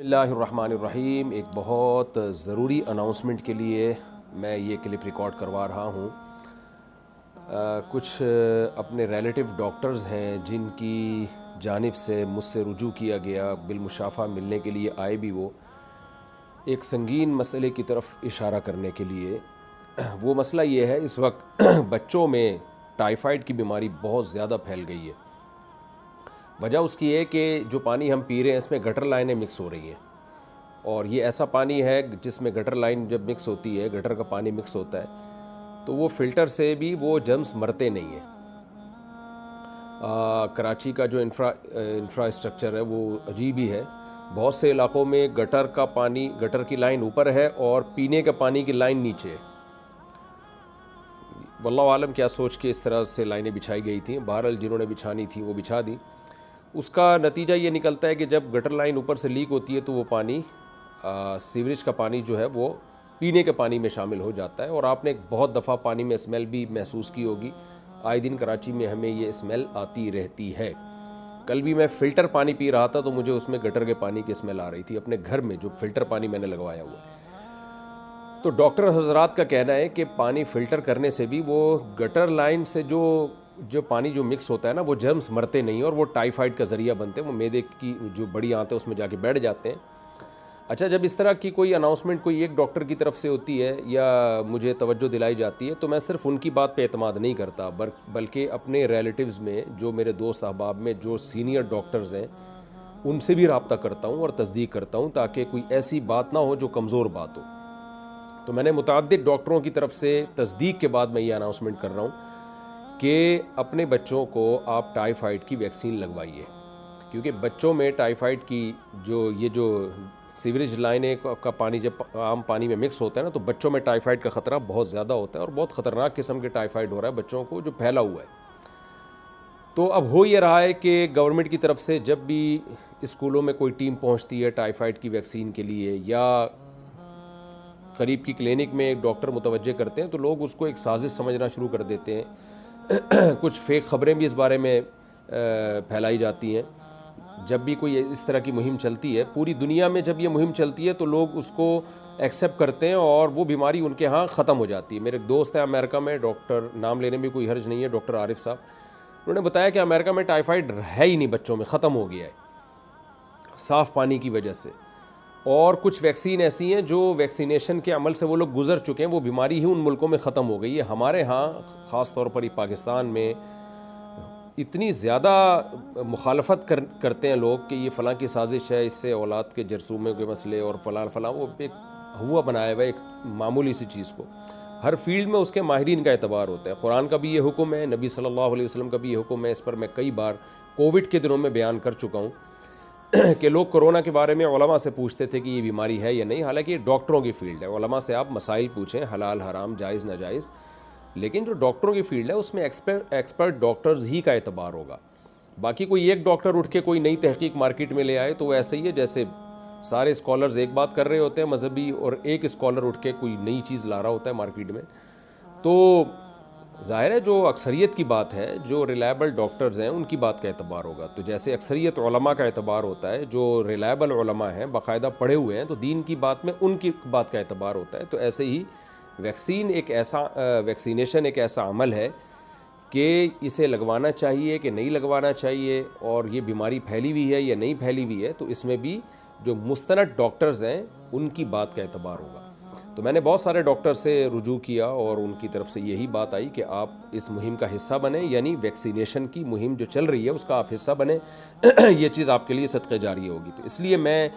بسم اللہ الرحمن الرحیم۔ ایک بہت ضروری اناؤنسمنٹ کے لیے میں یہ کلپ ریکارڈ کروا رہا ہوں۔ کچھ اپنے ریلیٹیو ڈاکٹرز ہیں جن کی جانب سے مجھ سے رجوع کیا گیا، بالمشافہ ملنے کے لیے آئے بھی وہ ایک سنگین مسئلے کی طرف اشارہ کرنے کے لیے۔ وہ مسئلہ یہ ہے، اس وقت بچوں میں ٹائیفائڈ کی بیماری بہت زیادہ پھیل گئی ہے۔ وجہ اس کی ہے کہ جو پانی ہم پی رہے ہیں اس میں گٹر لائنیں مکس ہو رہی ہیں، اور یہ ایسا پانی ہے جس میں گٹر لائن جب مکس ہوتی ہے، گٹر کا پانی مکس ہوتا ہے تو وہ فلٹر سے بھی وہ جرمز مرتے نہیں ہیں۔ کراچی کا جو انفراسٹرکچر ہے وہ عجیب ہی ہے۔ بہت سے علاقوں میں گٹر کا پانی، گٹر کی لائن اوپر ہے اور پینے کے پانی کی لائن نیچے ہے۔ واللہ عالم کیا سوچ کے اس طرح سے لائنیں بچھائی گئی تھیں، بہرحال جنہوں نے بچھانی تھیں وہ بچھا دی۔ اس کا نتیجہ یہ نکلتا ہے کہ جب گٹر لائن اوپر سے لیک ہوتی ہے تو وہ پانی، سیوریج کا پانی جو ہے وہ پینے کے پانی میں شامل ہو جاتا ہے، اور آپ نے بہت دفعہ پانی میں اسمیل بھی محسوس کی ہوگی۔ آئے دن کراچی میں ہمیں یہ اسمیل آتی رہتی ہے۔ کل بھی میں فلٹر پانی پی رہا تھا تو مجھے اس میں گٹر کے پانی کی اسمیل آ رہی تھی، اپنے گھر میں جو فلٹر پانی میں نے لگوایا ہوا ہے۔ تو ڈاکٹر حضرات کا کہنا ہے کہ پانی فلٹر کرنے سے بھی وہ گٹر لائن سے جو پانی جو مکس ہوتا ہے نا، وہ جرمز مرتے نہیں اور وہ ٹائیفائڈ کا ذریعہ بنتے ہیں، وہ معدے کی جو بڑی آنت ہے اس میں جا کے بیٹھ جاتے ہیں۔ اچھا، جب اس طرح کی کوئی اناؤنسمنٹ کوئی ایک ڈاکٹر کی طرف سے ہوتی ہے یا مجھے توجہ دلائی جاتی ہے تو میں صرف ان کی بات پہ اعتماد نہیں کرتا، بلکہ اپنے ریلیٹیوز میں جو میرے دوست احباب میں جو سینئر ڈاکٹرز ہیں ان سے بھی رابطہ کرتا ہوں اور تصدیق کرتا ہوں، تاکہ کوئی ایسی بات نہ ہو جو کمزور بات ہو۔ تو میں نے متعدد ڈاکٹروں کی طرف سے تصدیق کے بعد میں یہ اناؤنسمنٹ کر رہا ہوں کہ اپنے بچوں کو آپ ٹائیفائڈ کی ویکسین لگوائیے، کیونکہ بچوں میں ٹائیفائڈ کی یہ جو سیوریج لائنیں کا پانی جب عام پانی میں مکس ہوتا ہے نا تو بچوں میں ٹائیفائڈ کا خطرہ بہت زیادہ ہوتا ہے، اور بہت خطرناک قسم کے ٹائیفائڈ ہو رہا ہے بچوں کو جو پھیلا ہوا ہے۔ تو اب ہو یہ رہا ہے کہ گورنمنٹ کی طرف سے جب بھی اسکولوں میں کوئی ٹیم پہنچتی ہے ٹائیفائڈ کی ویکسین کے لیے، یا قریب کی کلینک میں ایک ڈاکٹر متوجہ کرتے ہیں تو لوگ اس کو ایک سازش سمجھنا شروع کر دیتے ہیں۔ کچھ فیک خبریں بھی اس بارے میں پھیلائی جاتی ہیں۔ جب بھی کوئی اس طرح کی مہم چلتی ہے پوری دنیا میں، جب یہ مہم چلتی ہے تو لوگ اس کو ایکسیپٹ کرتے ہیں اور وہ بیماری ان کے ہاں ختم ہو جاتی ہے۔ میرے ایک دوست ہیں امریکہ میں، ڈاکٹر، نام لینے میں کوئی حرج نہیں ہے، ڈاکٹر عارف صاحب، انہوں نے بتایا کہ امریکہ میں ٹائیفائڈ ہے ہی نہیں، بچوں میں ختم ہو گیا ہے صاف پانی کی وجہ سے۔ اور کچھ ویکسین ایسی ہیں جو ویکسینیشن کے عمل سے وہ لوگ گزر چکے ہیں، وہ بیماری ہی ان ملکوں میں ختم ہو گئی ہے۔ ہمارے ہاں خاص طور پر پاکستان میں اتنی زیادہ مخالفت کرتے ہیں لوگ کہ یہ فلاں کی سازش ہے، اس سے اولاد کے جرثومے کے مسئلے اور فلاں، وہ ایک ہوا بنایا ہوا ہے ایک معمولی سی چیز کو۔ ہر فیلڈ میں اس کے ماہرین کا اعتبار ہوتا ہے۔ قرآن کا بھی یہ حکم ہے، نبی صلی اللہ علیہ وسلم کا بھی یہ حکم ہے، اس پر میں کئی بار کووڈ کے دنوں میں بیان کر چکا ہوں کہ لوگ کرونا کے بارے میں علماء سے پوچھتے تھے کہ یہ بیماری ہے یا نہیں، حالانکہ یہ ڈاکٹروں کی فیلڈ ہے۔ علماء سے آپ مسائل پوچھیں، حلال حرام، جائز ناجائز، لیکن جو ڈاکٹروں کی فیلڈ ہے اس میں ایکسپرٹ ڈاکٹرز ہی کا اعتبار ہوگا۔ باقی کوئی ایک ڈاکٹر اٹھ کے کوئی نئی تحقیق مارکیٹ میں لے آئے تو وہ ایسے ہی ہے جیسے سارے اسکالرز ایک بات کر رہے ہوتے ہیں مذہبی، اور ایک اسکالر اٹھ کے کوئی نئی چیز لا رہا ہوتا ہے مارکیٹ میں۔ تو ظاہر ہے جو اکثریت کی بات ہے، جو ریلائبل ڈاکٹرز ہیں ان کی بات کا اعتبار ہوگا۔ تو جیسے اکثریت علماء کا اعتبار ہوتا ہے، جو ریلائبل علماء ہیں، باقاعدہ پڑھے ہوئے ہیں، تو دین کی بات میں ان کی بات کا اعتبار ہوتا ہے۔ تو ایسے ہی ویکسینیشن ایک ایسا عمل ہے کہ اسے لگوانا چاہیے کہ نہیں لگوانا چاہیے، اور یہ بیماری پھیلی ہوئی ہے یا نہیں پھیلی ہوئی ہے، تو اس میں بھی جو مستند ڈاکٹرز ہیں ان کی بات کا اعتبار ہوگا۔ تو میں نے بہت سارے ڈاکٹر سے رجوع کیا اور ان کی طرف سے یہی بات آئی کہ آپ اس مہم کا حصہ بنیں، یعنی ویکسینیشن کی مہم جو چل رہی ہے اس کا آپ حصہ بنیں، یہ چیز آپ کے لیے صدقہ جاریہ ہوگی۔ تو اس لیے میں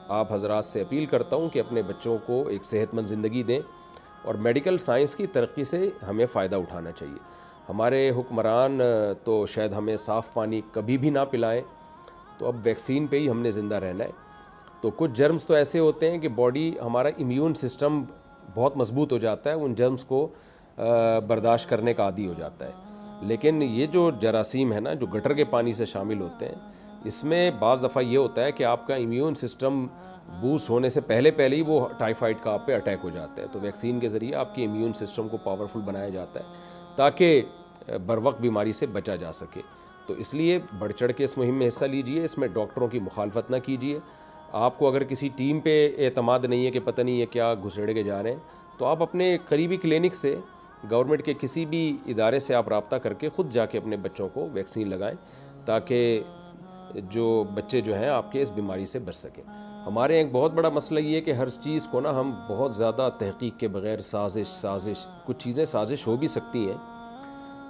آپ حضرات سے اپیل کرتا ہوں کہ اپنے بچوں کو ایک صحت مند زندگی دیں، اور میڈیکل سائنس کی ترقی سے ہمیں فائدہ اٹھانا چاہیے۔ ہمارے حکمران تو شاید ہمیں صاف پانی کبھی بھی نہ پلائیں، تو اب ویکسین پہ ہی ہم نے زندہ رہنا ہے۔ تو کچھ جرمز تو ایسے ہوتے ہیں کہ باڈی، ہمارا امیون سسٹم بہت مضبوط ہو جاتا ہے، ان جرمز کو برداشت کرنے کا عادی ہو جاتا ہے، لیکن یہ جو جراثیم ہے نا جو گٹر کے پانی سے شامل ہوتے ہیں، اس میں بعض دفعہ یہ ہوتا ہے کہ آپ کا امیون سسٹم بوسٹ ہونے سے پہلے ہی وہ ٹائیفائڈ کا آپ پہ اٹیک ہو جاتا ہے۔ تو ویکسین کے ذریعے آپ کی امیون سسٹم کو پاورفل بنایا جاتا ہے تاکہ بروقت بیماری سے بچا جا سکے۔ تو اس لیے بڑھ چڑھ کے اس مہم میں حصہ لیجئے، اس میں ڈاکٹروں کی مخالفت نہ کیجیے، آپ کو اگر کسی ٹیم پہ اعتماد نہیں ہے کہ پتہ نہیں ہے کیا گھسیڑ کے جا رہے ہیں، تو آپ اپنے قریبی کلینک سے، گورنمنٹ کے کسی بھی ادارے سے آپ رابطہ کر کے خود جا کے اپنے بچوں کو ویکسین لگائیں، تاکہ جو بچے جو ہیں آپ کے اس بیماری سے بچ سکیں۔ ہمارے ایک بہت بڑا مسئلہ یہ ہے کہ ہر چیز کو نا ہم بہت زیادہ تحقیق کے بغیر سازش کچھ چیزیں سازش ہو بھی سکتی ہیں،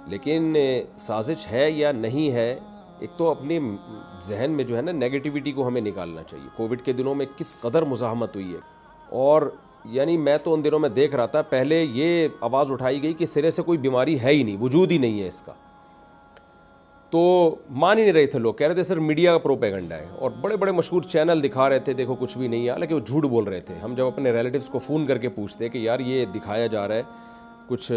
لیکن سازش ہے یا نہیں ہے، ایک تو اپنے ذہن میں جو ہے نا نیگیٹیوٹی کو ہمیں نکالنا چاہیے۔ کووڈ کے دنوں میں کس قدر مزاحمت ہوئی ہے، اور یعنی میں تو ان دنوں میں دیکھ رہا تھا، پہلے یہ آواز اٹھائی گئی کہ سرے سے کوئی بیماری ہے ہی نہیں، وجود ہی نہیں ہے اس کا، تو مان ہی نہیں رہے تھے لوگ، کہہ رہے تھے سر میڈیا کا پروپیگنڈا ہے، اور بڑے بڑے مشہور چینل دکھا رہے تھے دیکھو کچھ بھی نہیں ہے، حالانکہ وہ جھوٹ بول رہے تھے۔ ہم جب اپنے ریلیٹیوز کو فون کر کے پوچھتے کہ یار یہ دکھایا جا رہا ہے، کچھ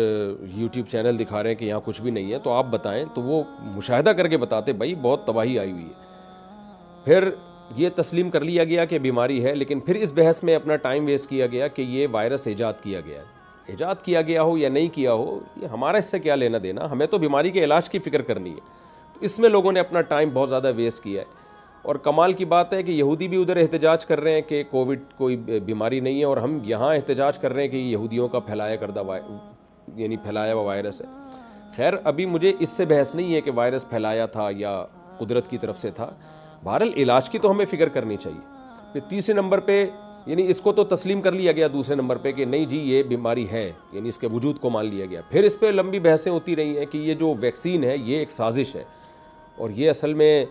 یوٹیوب چینل دکھا رہے ہیں کہ یہاں کچھ بھی نہیں ہے، تو آپ بتائیں، تو وہ مشاہدہ کر کے بتاتے بھائی بہت تباہی آئی ہوئی ہے۔ پھر یہ تسلیم کر لیا گیا کہ بیماری ہے، لیکن پھر اس بحث میں اپنا ٹائم ویسٹ کیا گیا کہ یہ وائرس ایجاد کیا گیا ہے۔ ایجاد کیا گیا ہو یا نہیں کیا ہو، یہ ہمارا اس سے کیا لینا دینا، ہمیں تو بیماری کے علاج کی فکر کرنی ہے۔ تو اس میں لوگوں نے اپنا ٹائم بہت زیادہ ویسٹ کیا ہے، اور کمال کی بات ہے کہ یہودی بھی ادھر احتجاج کر رہے ہیں کہ کووڈ کوئی بیماری نہیں ہے، اور ہم یہاں احتجاج کر رہے ہیں کہ یہ یہودیوں کا پھیلایا ہوا وائرس ہے۔ خیر ابھی مجھے اس سے بحث نہیں ہے کہ وائرس پھیلایا تھا یا قدرت کی طرف سے تھا، بہرحال علاج کی تو ہمیں فکر کرنی چاہیے۔ پھر تیسرے نمبر پہ یعنی اس کو تو تسلیم کر لیا گیا دوسرے نمبر پہ کہ نہیں جی یہ بیماری ہے، یعنی اس کے وجود کو مان لیا گیا۔ پھر اس پہ لمبی بحثیں ہوتی رہی ہیں کہ یہ جو ویکسین ہے یہ ایک سازش ہے، اور یہ اصل میں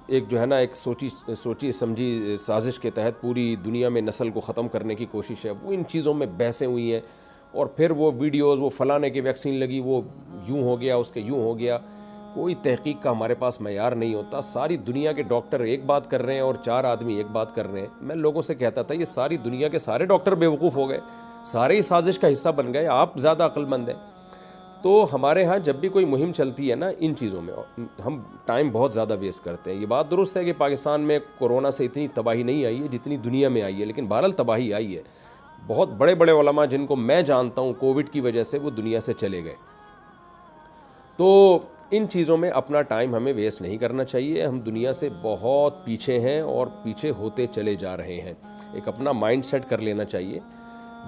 ایک جو ہے نا ایک سوچی سمجھی سازش کے تحت پوری دنیا میں نسل کو ختم کرنے کی کوشش ہے۔ وہ ان چیزوں میں بحثیں ہوئی ہیں، اور پھر وہ ویڈیوز، وہ فلانے کی ویکسین لگی وہ یوں ہو گیا، اس کے یوں ہو گیا۔ کوئی تحقیق کا ہمارے پاس معیار نہیں ہوتا، ساری دنیا کے ڈاکٹر ایک بات کر رہے ہیں اور 4 آدمی ایک بات کر رہے ہیں۔ میں لوگوں سے کہتا تھا یہ ساری دنیا کے سارے ڈاکٹر بیوقوف ہو گئے، سارے ہی سازش کا حصہ بن گئے، آپ زیادہ عقل مند ہیں۔ تو ہمارے ہاں جب بھی کوئی مہم چلتی ہے نا ان چیزوں میں ہم ٹائم بہت زیادہ ویسٹ کرتے ہیں۔ یہ بات درست ہے کہ پاکستان میں کورونا سے اتنی تباہی نہیں آئی ہے جتنی دنیا میں آئی ہے، لیکن بہرحال تباہی آئی ہے۔ بہت بڑے بڑے علماء جن کو میں جانتا ہوں کووڈ کی وجہ سے وہ دنیا سے چلے گئے۔ تو ان چیزوں میں اپنا ٹائم ہمیں ویسٹ نہیں کرنا چاہیے، ہم دنیا سے بہت پیچھے ہیں اور پیچھے ہوتے چلے جا رہے ہیں۔ ایک اپنا مائنڈ سیٹ کر لینا چاہیے،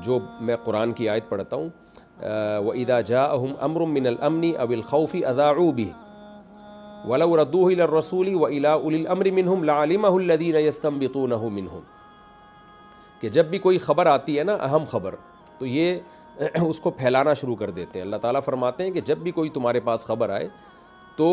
جو میں قرآن کی آیت پڑھتا ہوں، وَإِذَا جَاءَهُمْ أَمْرٌ مِّنَ الْأَمْنِ أَوِ الْخَوْفِ أَذَاعُوا بِهِ وَلَوْ رَدُّوهُ إِلَى الرَّسُولِ وَإِلَىٰ أُولِي الْأَمْرِ مِنْهُمْ لَعَلِمَهُ الَّذِينَ يَسْتَنبِطُونَهُ مِنْهُمْ، کہ جب بھی کوئی خبر آتی ہے نا، اہم خبر، تو یہ اس کو پھیلانا شروع کر دیتے ہیں۔ اللہ تعالیٰ فرماتے ہیں کہ جب بھی کوئی تمہارے پاس خبر آئے تو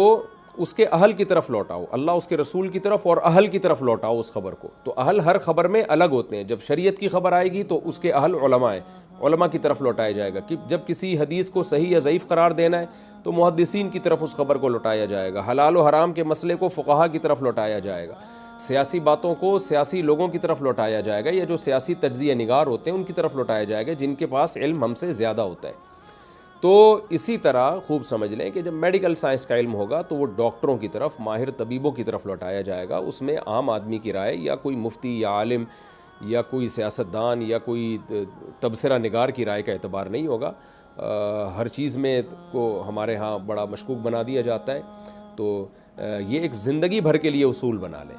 اس کے اہل کی طرف لوٹاؤ، اللہ اس کے رسول کی طرف اور اہل کی طرف لوٹاؤ اس خبر کو۔ تو اہل ہر خبر میں الگ ہوتے ہیں، جب شریعت کی خبر آئے گی تو اس کے اہل علماء ہیں، علماء کی طرف لوٹایا جائے گا۔ کہ جب کسی حدیث کو صحیح یا ضعیف قرار دینا ہے تو محدثین کی طرف اس خبر کو لوٹایا جائے گا، حلال و حرام کے مسئلے کو فقہا کی طرف لوٹایا جائے گا، سیاسی باتوں کو سیاسی لوگوں کی طرف لوٹایا جائے گا، یا جو سیاسی تجزیہ نگار ہوتے ہیں ان کی طرف لوٹایا جائے گا جن کے پاس علم ہم سے زیادہ ہوتا ہے۔ تو اسی طرح خوب سمجھ لیں کہ جب میڈیکل سائنس کا علم ہوگا تو وہ ڈاکٹروں کی طرف، ماہر طبیبوں کی طرف لوٹایا جائے گا، اس میں عام آدمی کی رائے یا کوئی مفتی یا عالم یا کوئی سیاستدان یا کوئی تبصرہ نگار کی رائے کا اعتبار نہیں ہوگا۔ ہر چیز میں کو ہمارے ہاں بڑا مشکوک بنا دیا جاتا ہے۔ تو یہ ایک زندگی بھر کے لیے اصول بنا لیں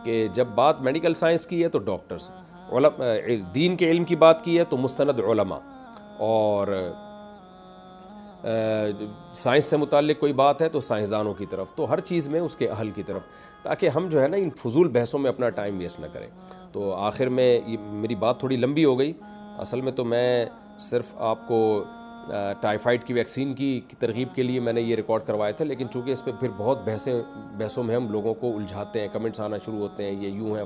کہ جب بات میڈیکل سائنس کی ہے تو ڈاکٹرز، دین کے علم کی بات کی ہے تو مستند علماء، اور سائنس سے متعلق کوئی بات ہے تو سائنسدانوں کی طرف، تو ہر چیز میں اس کے اہل کی طرف، تاکہ ہم جو ہے نا ان فضول بحثوں میں اپنا ٹائم ویسٹ نہ کریں۔ تو آخر میں میری بات تھوڑی لمبی ہو گئی، اصل میں تو میں صرف آپ کو ٹائیفائڈ کی ویکسین کی ترغیب کے لیے میں نے یہ ریکارڈ کروایا تھا، لیکن چونکہ اس پہ پھر بہت بحثوں میں ہم لوگوں کو الجھاتے ہیں، کمنٹس آنا شروع ہوتے ہیں، یہ یوں ہے،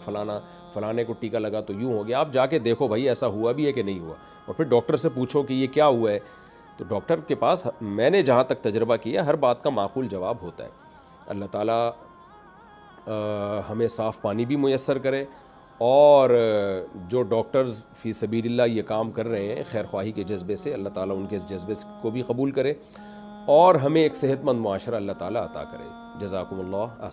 فلانے کو ٹیکا لگا تو یوں ہو گیا۔ آپ جا کے دیکھو بھائی ایسا ہوا بھی ہے کہ نہیں ہوا، اور پھر ڈاکٹر سے پوچھو کہ یہ کیا ہوا ہے، تو ڈاکٹر کے پاس میں نے جہاں تک تجربہ کیا ہر بات کا معقول جواب ہوتا ہے۔ اللہ تعالیٰ ہمیں صاف پانی بھی میسر کرے، اور جو ڈاکٹرز فی سبیل اللہ یہ کام کر رہے ہیں خیر خواہی کے جذبے سے، اللہ تعالیٰ ان کے اس جذبے کو بھی قبول کرے، اور ہمیں ایک صحت مند معاشرہ اللہ تعالیٰ عطا کرے۔ جزاکم اللہ۔